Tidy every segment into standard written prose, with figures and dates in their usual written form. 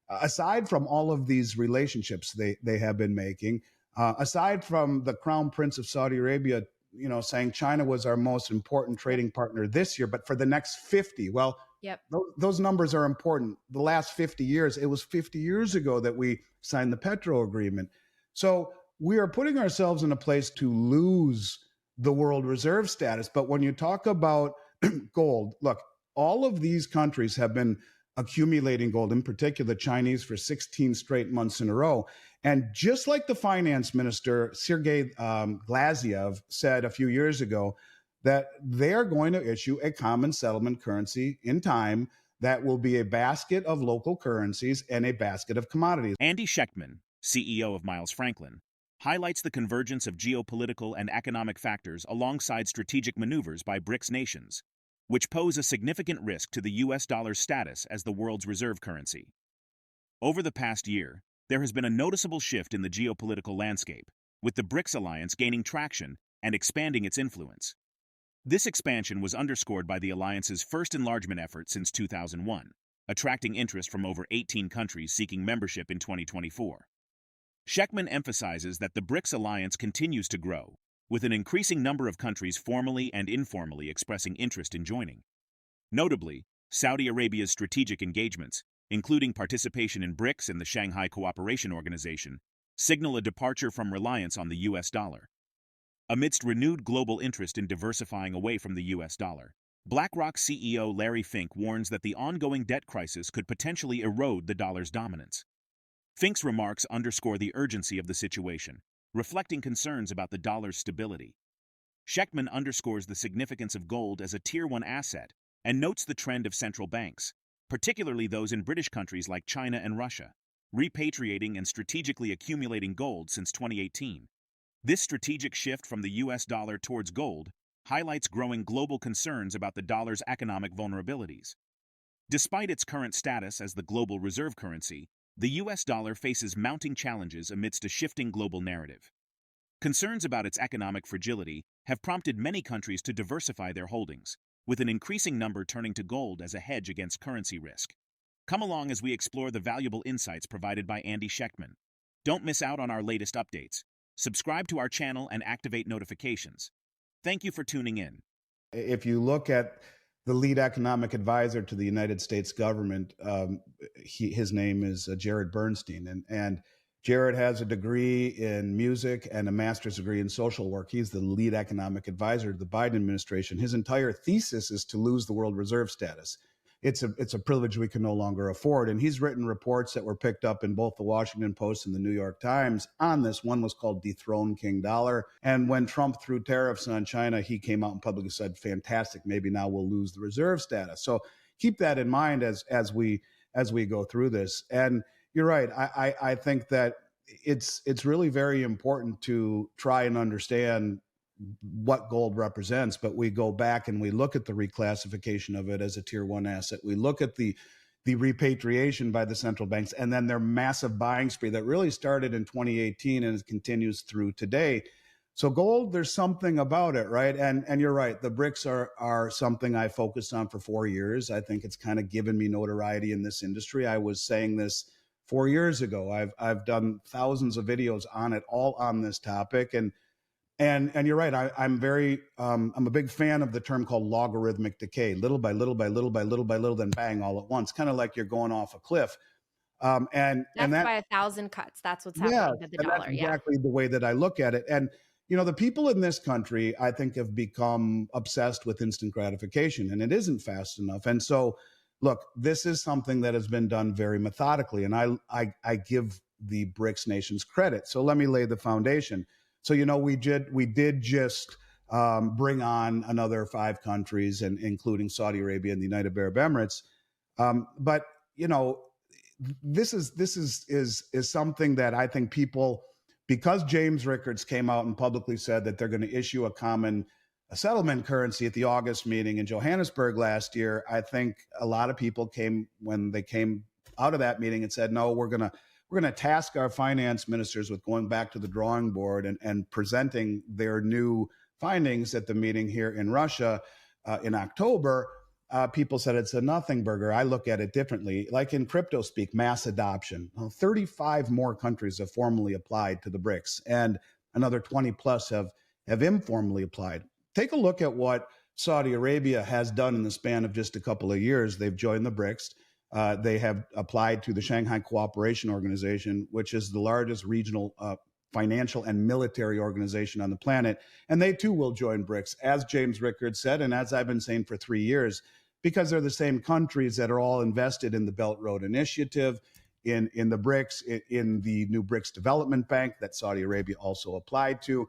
aside from all of these relationships they have been making, aside from the Crown Prince of Saudi Arabia, saying China was our most important trading partner this year, but for the next 50, well, yep. those numbers are important. The last 50 years, it was 50 years ago that we signed the Petro agreement. So we are putting ourselves in a place to lose the world reserve status. But when you talk about gold, look, all of these countries have been accumulating gold, in particular the Chinese, for 16 straight months in a row. And just like the finance minister, Sergei Glaziev, said a few years ago, that they're going to issue a common settlement currency in time that will be a basket of local currencies and a basket of commodities. AndySchectman, CEO of Miles Franklin, highlights the convergence of geopolitical and economic factors alongside strategic maneuvers by Brics nations, which pose a significant risk to the US dollar's status as the world's reserve currency. Over the past year, there has been a noticeable shift in the geopolitical landscape, with the Brics alliance gaining traction and expanding its influence. This expansion was underscored by the alliance's first enlargement effort since 2001, attracting interest from over 18 countries seeking membership in 2024. Schectman emphasizes that the Brics alliance continues to grow, with an increasing number of countries formally and informally expressing interest in joining. Notably, Saudi Arabia's strategic engagements, including participation in Brics and the Shanghai Cooperation Organization, signal a departure from reliance on the US dollar. Amidst renewed global interest in diversifying away from the US dollar, BlackRock CEO Larry Fink warns that the ongoing debt crisis could potentially erode the dollar's dominance. Fink's remarks underscore the urgency of the situation, reflecting concerns about the dollar's stability. Schectman underscores the significance of gold as a Tier 1 asset and notes the trend of central banks, particularly those in British countries like China and Russia, repatriating and strategically accumulating gold since 2018. This strategic shift from the US dollar towards gold highlights growing global concerns about the dollar's economic vulnerabilities. Despite its current status as the global reserve currency, the US dollar faces mounting challenges amidst a shifting global narrative. Concerns about its economic fragility have prompted many countries to diversify their holdings, with an increasing number turning to gold as a hedge against currency risk. Come along as we explore the valuable insights provided by AndySchectman. Don't miss out on our latest updates. Subscribe to our channel and activate notifications. Thank you for tuning in. If you look at the lead economic advisor to the United States government, his name is Jared Bernstein. And Jared has a degree in music and a master's degree in social work. He's the lead economic advisor to the Biden administration. His entire thesis is to lose the world reserve status. It's a privilege we can no longer afford. And he's written reports that were picked up in both the Washington Post and the New York Times on this. One was called Dethrone King Dollar. And when Trump threw tariffs on China, he came out and publicly said, fantastic, maybe now we'll lose the reserve status. So keep that in mind as we go through this. And you're right. I think that it's really very important to try and understand what gold represents, but we go back and we look at the reclassification of it as a Tier 1 asset. We look at the repatriation by the central banks and then their massive buying spree that really started in 2018 and continues through today. So gold, there's something about it, right? And you're right. The Brics are something I focused on for 4 years. I think it's kind of given me notoriety in this industry. I was saying this 4 years ago. I've done thousands of videos on it, all on this topic. And you're right. I'm a big fan of the term called logarithmic decay. Little by little by little by little by little, then bang, all at once. Kind of like you're going off a cliff. That's by 1,000 cuts. That's what's happening to the dollar. That's exactly the way that I look at it. And the people in this country, I think, have become obsessed with instant gratification, and it isn't fast enough. And so, look, this is something that has been done very methodically, and I give the Brics nations credit. So let me lay the foundation. So, we did just bring on another 5 countries, and including Saudi Arabia and the United Arab Emirates. But this is something that I think people, because James Rickards came out and publicly said that they're going to issue a common settlement currency at the August meeting in Johannesburg last year. I think a lot of people when they came out of that meeting and said, no, we're going to task our finance ministers with going back to the drawing board and presenting their new findings at the meeting here in Russia in October. people said it's a nothing burger. I look at it differently. Like in crypto speak, mass adoption. 35 more countries have formally applied to the BRICS, and another 20 plus have informally applied. Take a look at what Saudi Arabia has done in the span of just a couple of years. They've joined the BRICS. They have applied to the Shanghai Cooperation Organization, which is the largest regional financial and military organization on the planet. And they too will join BRICS, as James Rickards said, and as I've been saying for 3 years, because they're the same countries that are all invested in the Belt Road Initiative, in the BRICS, in the new BRICS Development Bank that Saudi Arabia also applied to.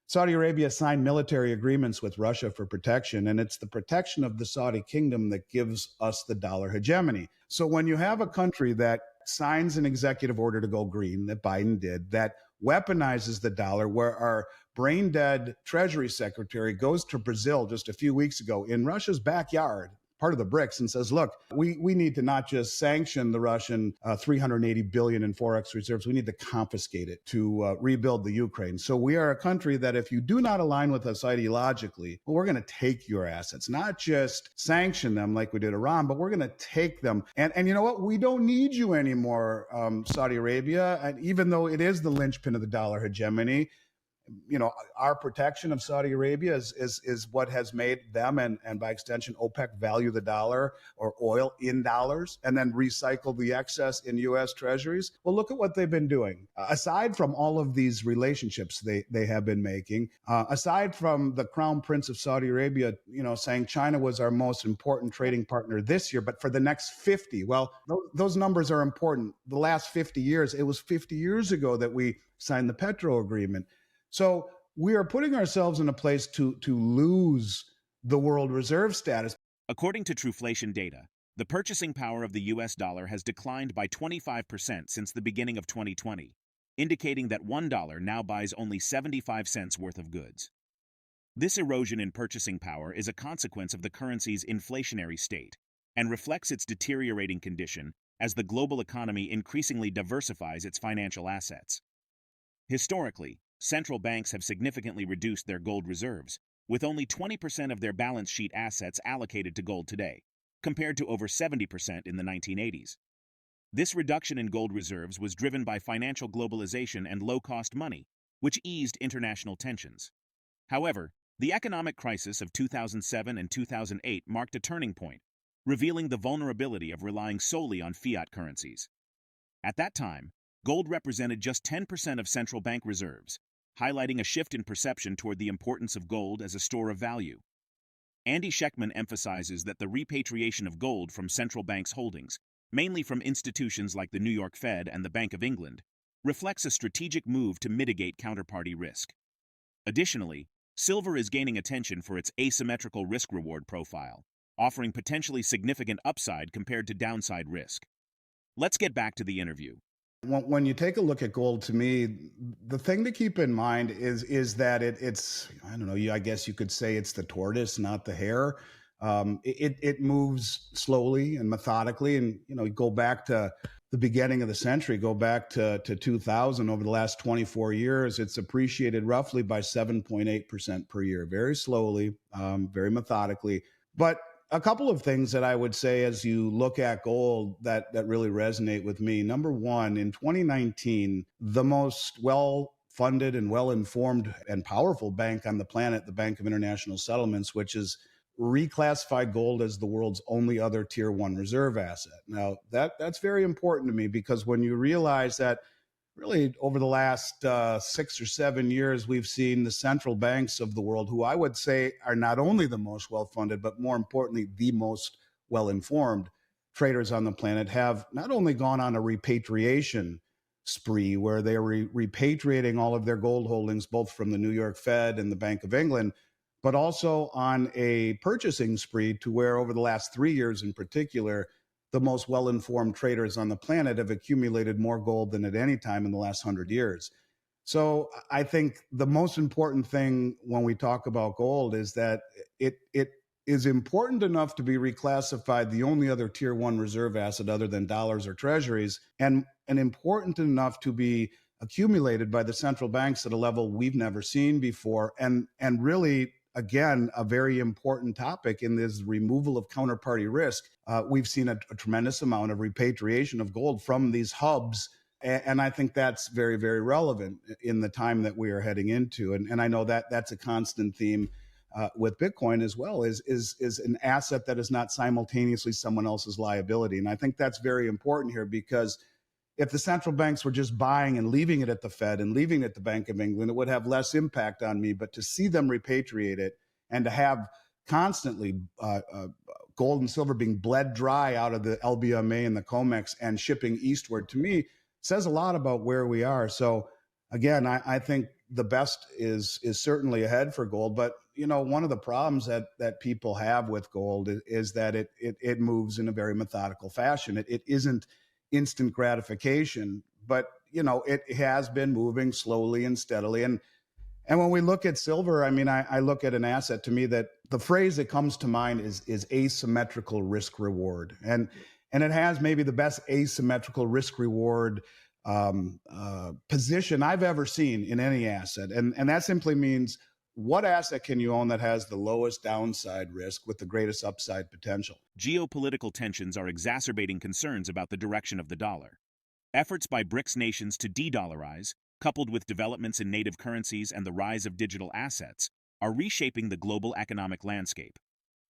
Saudi Arabia signed military agreements with Russia for protection, and it's the protection of the Saudi kingdom that gives us the dollar hegemony. So when you have a country that signs an executive order to go green, that Biden did, that weaponizes the dollar, where our brain dead Treasury Secretary goes to Brazil just a few weeks ago in Russia's backyard, part of the BRICS, and says, look, we need to not just sanction the Russian $380 billion in Forex reserves, we need to confiscate it to rebuild the Ukraine. So we are a country that if you do not align with us ideologically, well, we're going to take your assets, not just sanction them like we did Iran, but we're going to take them. And you know what? We don't need you anymore, Saudi Arabia. And even though it is the linchpin of the dollar hegemony, you know, our protection of Saudi Arabia is what has made them and by extension OPEC value the dollar or oil in dollars and then recycle the excess in U.S. treasuries. Well, look at what they've been doing. Aside from all of these relationships they have been making, aside from the Crown Prince of Saudi Arabia, you know, saying China was our most important trading partner this year, but for the next 50, well, those numbers are important. The last 50 years, it was 50 years ago that we signed the Petro agreement. So we are putting ourselves in a place to lose the world reserve status. According to Truflation data, the purchasing power of the U.S. dollar has declined by 25% since the beginning of 2020, indicating that $1 now buys only 75 cents worth of goods. This erosion in purchasing power is a consequence of the currency's inflationary state and reflects its deteriorating condition as the global economy increasingly diversifies its financial assets. Historically, central banks have significantly reduced their gold reserves, with only 20% of their balance sheet assets allocated to gold today, compared to over 70% in the 1980s. This reduction in gold reserves was driven by financial globalization and low-cost money, which eased international tensions. However, the economic crisis of 2007 and 2008 marked a turning point, revealing the vulnerability of relying solely on fiat currencies. At that time, gold represented just 10% of central bank reserves, highlighting a shift in perception toward the importance of gold as a store of value. AndySchectman emphasizes that the repatriation of gold from central banks' holdings, mainly from institutions like the New York Fed and the Bank of England, reflects a strategic move to mitigate counterparty risk. Additionally, silver is gaining attention for its asymmetrical risk-reward profile, offering potentially significant upside compared to downside risk. Let's get back to the interview. When you take a look at gold, to me, the thing to keep in mind is that it's, I don't know, I guess you could say it's the tortoise, not the hare. It moves slowly and methodically. And, you know, you go back to the beginning of the century, go back to 2000, over the last 24 years, it's appreciated roughly by 7.8% per year, very slowly, very methodically. But a couple of things that I would say as you look at gold that really resonate with me. Number one, in 2019, the most well-funded and well-informed and powerful bank on the planet, the Bank of International Settlements, which is reclassified gold as the world's only other tier one reserve asset. Now, that's very important to me because when you realize that really over the last 6 or 7 years, we've seen the central banks of the world, who I would say are not only the most well-funded, but more importantly, the most well-informed traders on the planet, have not only gone on a repatriation spree where they are repatriating all of their gold holdings, both from the New York Fed and the Bank of England, but also on a purchasing spree to where over the last 3 years in particular, the most well-informed traders on the planet have accumulated more gold than at any time in the last 100 years. So I think the most important thing when we talk about gold is that it is important enough to be reclassified the only other tier one reserve asset other than dollars or treasuries, and important enough to be accumulated by the central banks at a level we've never seen before, and really again, a very important topic in this removal of counterparty risk. We've seen a tremendous amount of repatriation of gold from these hubs. And I think that's very, very relevant in the time that we are heading into. And I know that that's a constant theme with Bitcoin as well, is an asset that is not simultaneously someone else's liability. And I think that's very important here, because if the central banks were just buying and leaving it at the Fed and leaving it at the Bank of England, it would have less impact on me. But to see them repatriate it and to have constantly gold and silver being bled dry out of the LBMA and the COMEX and shipping eastward, to me, says a lot about where we are. So again, I think the best is certainly ahead for gold. But one of the problems that people have with gold is that it moves in a very methodical fashion. It isn't instant gratification, but it has been moving slowly and steadily. And when we look at silver, I mean, I look at an asset, to me, that the phrase that comes to mind is asymmetrical risk reward. And it has maybe the best asymmetrical risk reward position I've ever seen in any asset. And that simply means, what asset can you own that has the lowest downside risk with the greatest upside potential? Geopolitical tensions are exacerbating concerns about the direction of the dollar. Efforts by Brics nations to de-dollarize, coupled with developments in native currencies and the rise of digital assets, are reshaping the global economic landscape.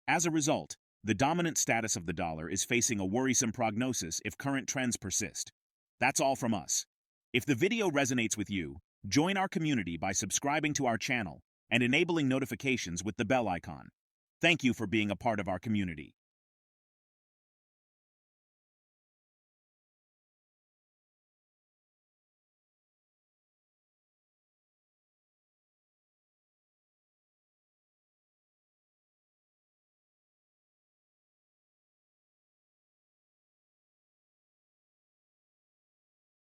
As a result, the dominant status of the dollar is facing a worrisome prognosis if current trends persist. That's all from us. If the video resonates with you, join our community by subscribing to our channel and enabling notifications with the bell icon. Thank you for being a part of our community.